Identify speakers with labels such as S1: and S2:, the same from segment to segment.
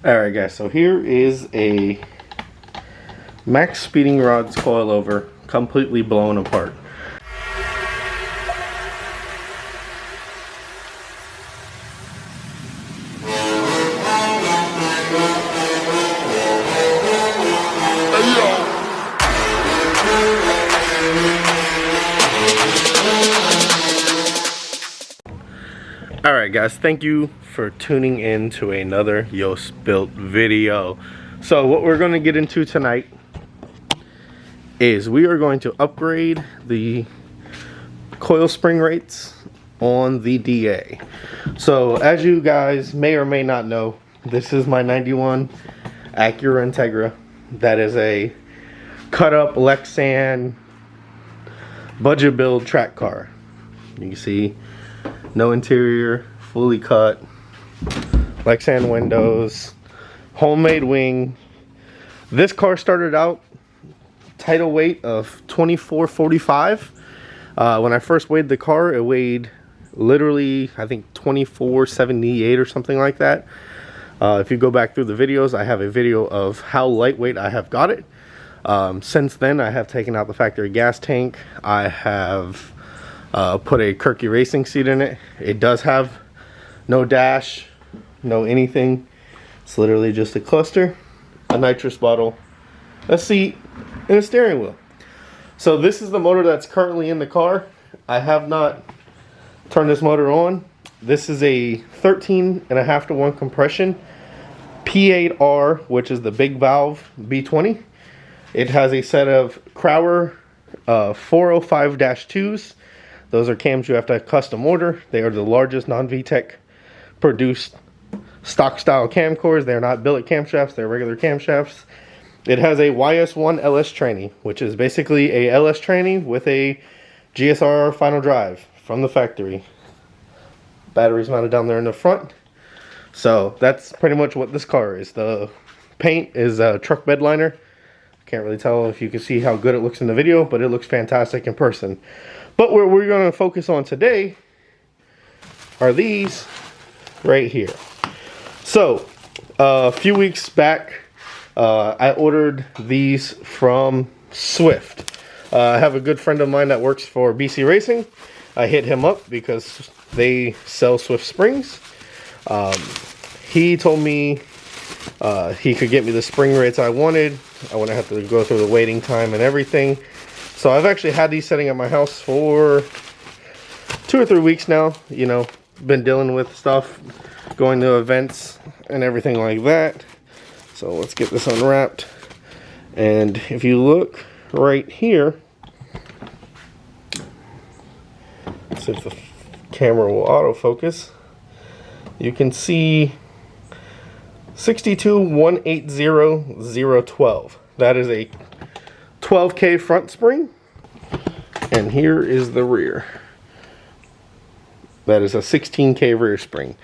S1: Alright guys, so here is a Maxspeedingrods coilover completely blown apart. Alright guys, thank you for tuning in to another Yostbuilt video. So what we're going to get into tonight is we are going to upgrade the coil spring rates on the DA. So as you guys may or may not know, this is my 91 Acura Integra. That is a cut up Lexan budget build track car. You can see no interior, fully cut, Lexan windows, homemade wing. This car started out title weight of 2445. When I first weighed the car, it weighed literally, I think 2478 or something like that. If you go back through the videos, I have a video of how lightweight I have got it. Since then, I have taken out the factory gas tank. I have put a Kirky racing seat in it. It does have no dash, no anything. It's literally just a cluster, a nitrous bottle, a seat, and a steering wheel. So this is the motor that's currently in the car. I have not turned this motor on. This is a 13.5 to 1 compression P8R, which is the big valve B20. It has a set of Crower 405-2s. Those are cams you have to custom order. They are the largest non-VTEC produced stock style camcores. They're not billet camshafts, they're regular camshafts. It has a YS1 LS tranny, which is basically a LS tranny with a GSR final drive from the factory. Batteries mounted down there in the front. So that's pretty much what this car is. The paint is a truck bed liner. Can't really tell if you can see how good it looks in the video, but it looks fantastic in person. But what we're going to focus on today are these right here. So a few weeks back, I ordered these from Swift. I have a good friend of mine that works for BC Racing. I hit him up because they sell Swift springs. He told me he could get me the spring rates I wanted. I wouldn't have to go through the waiting time and everything. So I've actually had these sitting at my house for 2 or 3 weeks now. You know, been dealing with stuff, going to events and everything like that. So let's get this unwrapped. And if you look right here, see if the camera will autofocus, you can see 62180012. That is a 12K front spring, and here is the rear. That is a 16K rear spring.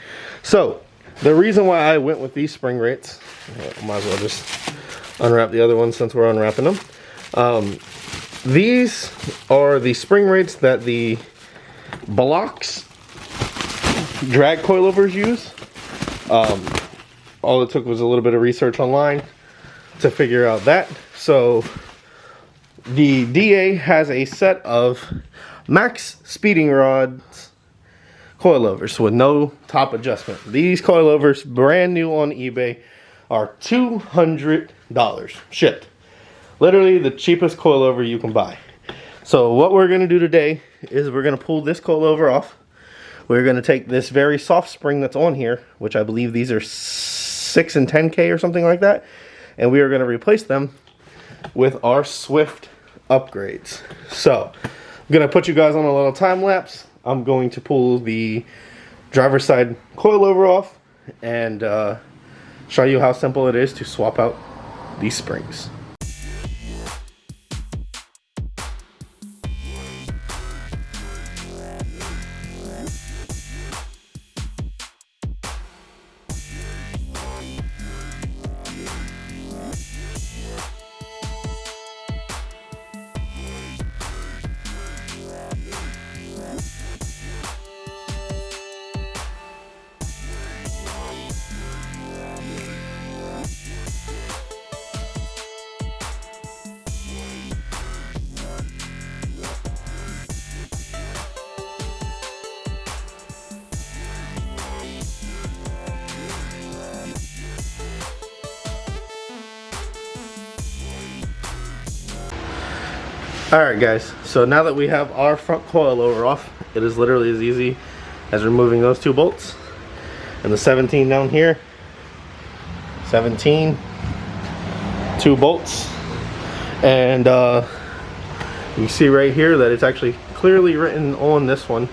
S1: So the reason why I went with these spring rates, might as well just unwrap the other ones since we're unwrapping them. These are the spring rates that the blocks drag coilovers use. All it took was a little bit of research online to figure out that. So the DA has a set of Maxspeedingrods coilovers with no top adjustment. These coilovers, brand new on eBay, are $200 shipped. Literally the cheapest coilover you can buy. So what we're going to do today is we're going to pull this coilover off. We're going to take this very soft spring that's on here, which I believe these are 6 and 10K or something like that, and we are going to replace them with our Swift upgrades. So I'm going to put you guys on a little time lapse. I'm going to pull the driver's side coilover off and show you how simple it is to swap out these springs. Alright guys, so now that we have our front coilover off, it is literally as easy as removing those two bolts. And the 17 down here, 17, 2 bolts. And you see right here that it's actually clearly written on this one,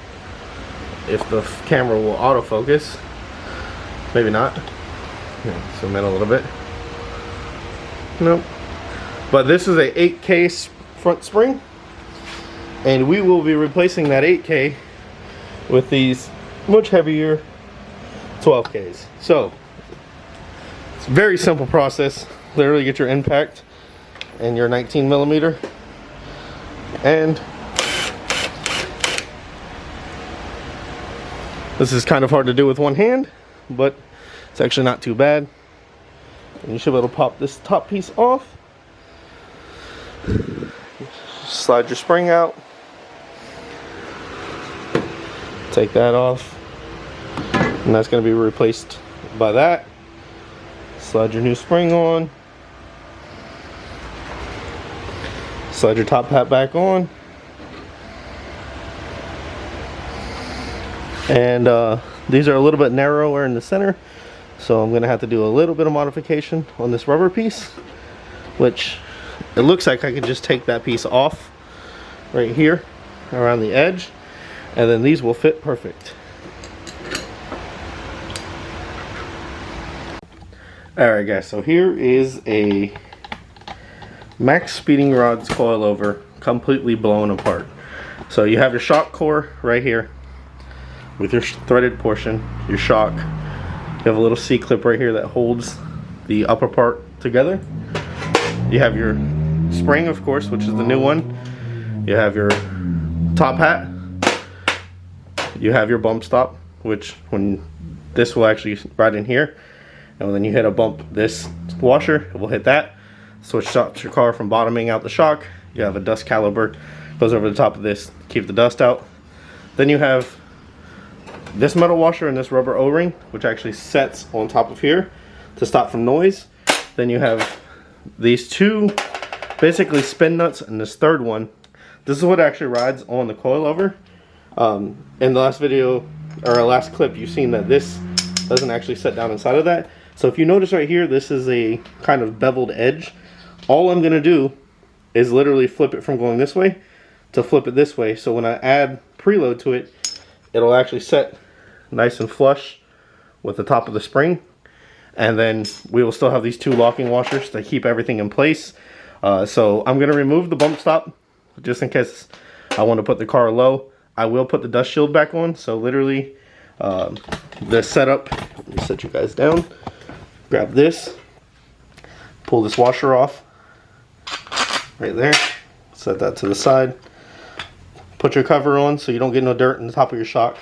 S1: if the camera will autofocus. Maybe not. Yeah, zoom in a little bit. Nope. But this is a 8K front spring, and we will be replacing that 8K with these much heavier 12Ks. So it's a very simple process. Literally get your impact and your 19mm, and this is kind of hard to do with one hand, but it's actually not too bad. And you should be able to pop this top piece off, slide your spring out, take that off, and that's going to be replaced by that. Slide your new spring on, slide your top hat back on, and these are a little bit narrower in the center, so I'm going to have to do a little bit of modification on this rubber piece, which it looks like I could just take that piece off right here around the edge, and then these will fit perfect. Alright guys, so here is a Maxspeedingrods coilover completely blown apart. So you have your shock core right here with your threaded portion, your shock. You have a little C-clip right here that holds the upper part together. You have your spring, of course, which is the new one. You have your top hat. You have your bump stop, which when this will actually right in here, and when you hit a bump, this washer, it will hit that, so it stops your car from bottoming out the shock. You have a dust caliper, goes over the top of this, keep the dust out. Then you have this metal washer and this rubber O-ring, which actually sets on top of here to stop from noise. Then you have these two basically spin nuts, and this third one, this is what actually rides on the coilover. In the last video or last clip, you've seen that this doesn't actually set down inside of that. So if you notice right here, this is a kind of beveled edge. All I'm gonna do is literally flip it from going this way to flip it this way, so when I add preload to it, it'll actually set nice and flush with the top of the spring. And then we will still have these two locking washers to keep everything in place. So I'm going to remove the bump stop just in case I want to put the car low. I will put the dust shield back on. So literally the setup, let me set you guys down. Grab this, pull this washer off right there, set that to the side. Put your cover on so you don't get no dirt in the top of your shock.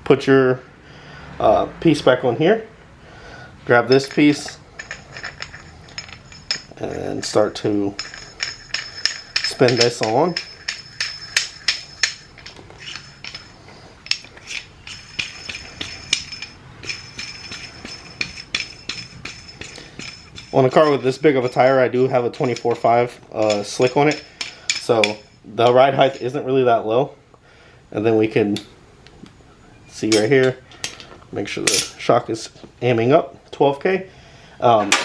S1: Put your piece back on here. Grab this piece and start to spin this on. On a car with this big of a tire, I do have a 24.5 slick on it, so the ride height isn't really that low. And then we can see right here, make sure the shock is aiming up, 12K.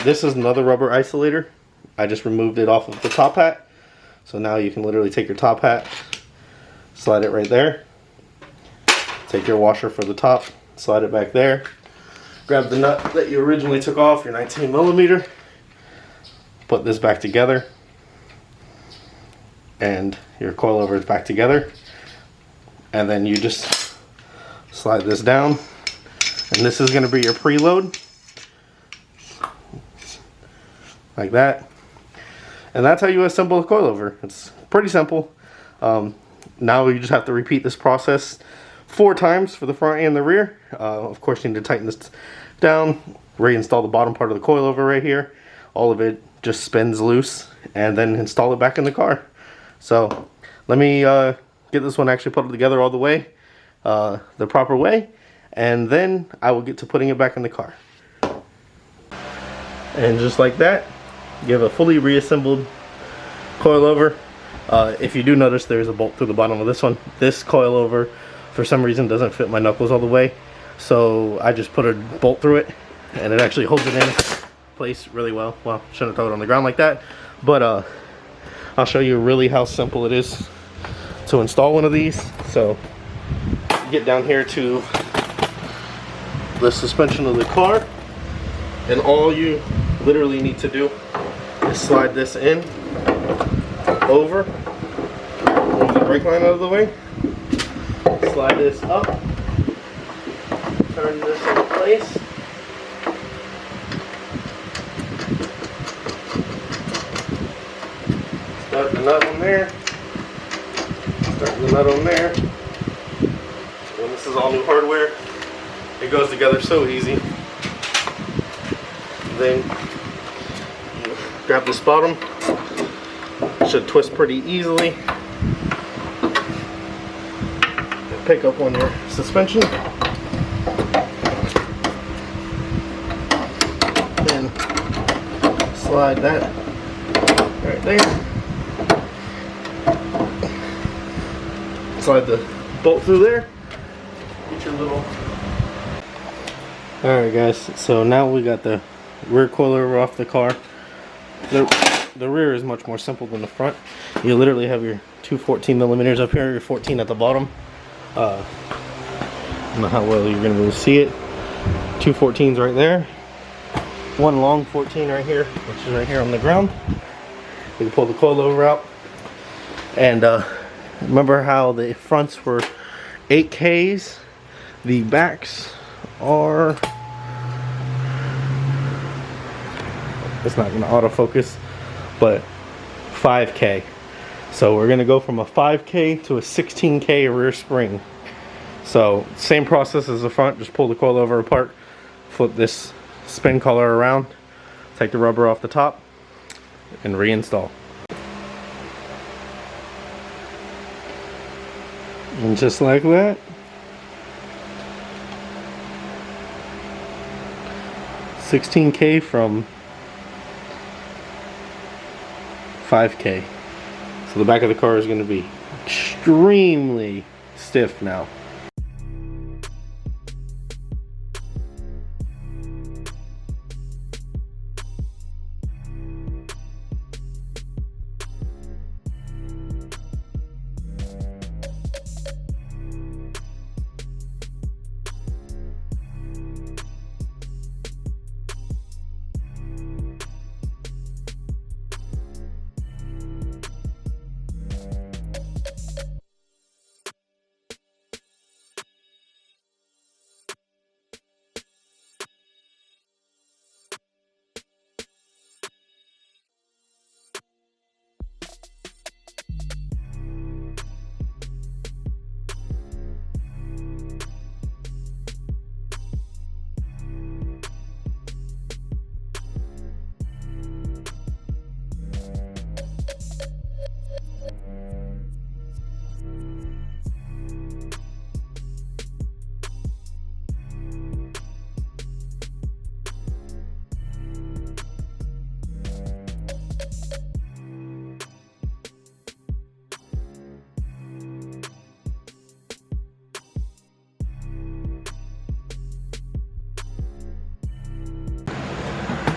S1: This is another rubber isolator. I just removed it off of the top hat. So now you can literally take your top hat, slide it right there, take your washer for the top, slide it back there, grab the nut that you originally took off, your 19mm, put this back together, and your coilover is back together. And then you just slide this down, and this is going to be your preload, like that. And that's how you assemble a coilover. It's pretty simple. Now you just have to repeat this process 4 times for the front and the rear. Of course, you need to tighten this down, reinstall the bottom part of the coilover right here. All of it just spins loose, and then install it back in the car. So let me get this one actually put together all the way, the proper way, and then I will get to putting it back in the car. And just like that, you have a fully reassembled coilover. If you do notice, there's a bolt through the bottom of this one. This coilover, for some reason, doesn't fit my knuckles all the way, so I just put a bolt through it, and it actually holds it in place really well. Well, shouldn't throw it on the ground like that, but I'll show you really how simple it is to install one of these. So get down here to the suspension of the car, and all you literally need to do is slide this in, over, move the brake line out of the way, slide this up, turn this in place, start the nut on there, start the nut on there. And this is all new hardware. It goes together so easy. Then you grab this bottom. It should twist pretty easily. Pick up on your suspension. Then slide that right there. Slide the bolt through there. Get your little... Alright guys, so now we got the rear coilover off the car. The rear is much more simple than the front. You literally have your two 14mm up here, your 14 at the bottom. I don't know how well you're going to be able to see it. Two 14s right there. One long 14 right here, which is right here on the ground. You can pull the coilover out. And remember how the fronts were 8Ks? The backs are... It's not going to autofocus, but 5K. So we're going to go from a 5K to a 16K rear spring. So same process as the front, just pull the coilover apart, flip this spin collar around, take the rubber off the top, and reinstall. And just like that, 16K from 5K. So the back of the car is going to be extremely stiff now.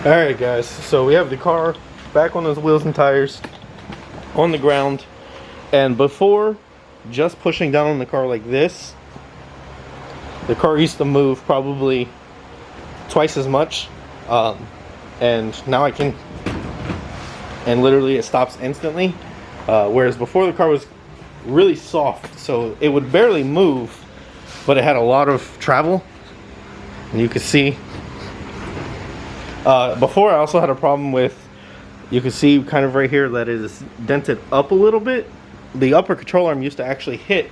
S1: Alright guys, so we have the car back on those wheels and tires on the ground, and before, just pushing down on the car like this, the car used to move probably twice as much, and now I can, and literally it stops instantly, whereas before the car was really soft, so it would barely move, but it had a lot of travel, and you could see. Before I also had a problem with, you can see kind of right here that it is dented up a little bit. The upper control arm used to actually hit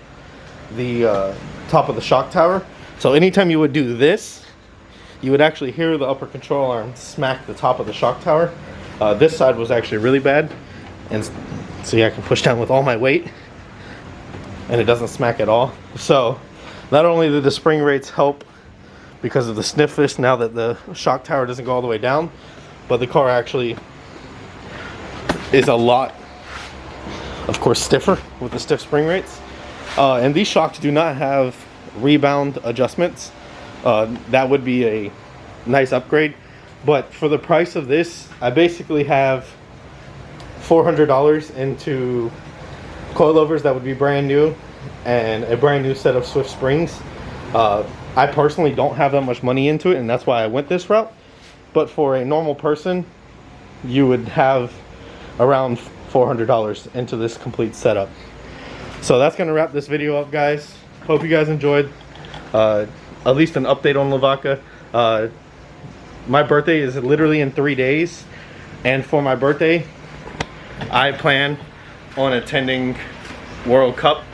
S1: the top of the shock tower. So anytime you would do this, you would actually hear the upper control arm smack the top of the shock tower. This side was actually really bad. And see, I can push down with all my weight and it doesn't smack at all. So not only did the spring rates help because of the sniffness now that the shock tower doesn't go all the way down, but the car actually is a lot of course, stiffer with the stiff spring rates. And these shocks do not have rebound adjustments. That would be a nice upgrade. But for the price of this, I basically have $400 into coilovers that would be brand new and a brand new set of Swift springs. I personally don't have that much money into it, and that's why I went this route. But for a normal person, you would have around $400 into this complete setup. So that's going to wrap this video up, guys. Hope you guys enjoyed at least an update on LA VACA. My birthday is literally in 3 days, and for my birthday I plan on attending World Cup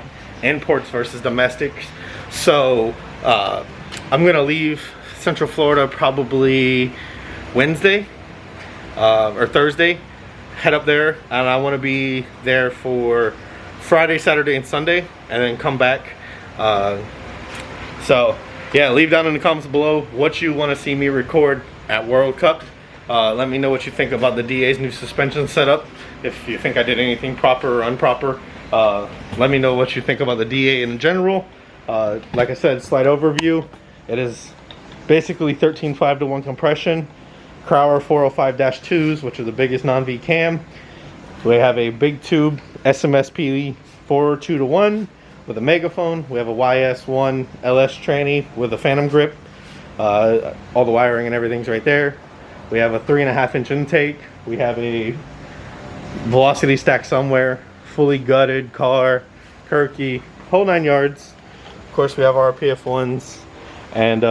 S1: imports versus domestics. So I'm gonna leave Central Florida probably Wednesday or Thursday, head up there, and I want to be there for Friday, Saturday, and Sunday, and then come back. So yeah, leave down in the comments below what you want to see me record at World Cup. Let me know what you think about the DA's new suspension setup. If you think I did anything proper or improper, let me know what you think about the DA in general. Like I said, slight overview. It is basically 13.5 to 1 compression, Crowler 405-2s, which are the biggest non-V cam. We have a big tube SMSP 402 to 1 with a megaphone. We have a YS1 LS tranny with a phantom grip. All the wiring and everything's right there. We have a 3.5-inch intake. We have a velocity stack somewhere, fully gutted car, Kirky, whole 9 yards. Of course, we have our PF1s, and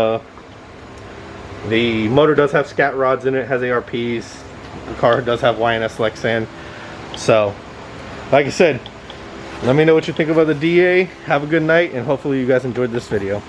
S1: the motor does have scat rods in it, has ARPs. The car does have YNS Lexan. So, like I said, let me know what you think about the DA. Have a good night, and hopefully you guys enjoyed this video.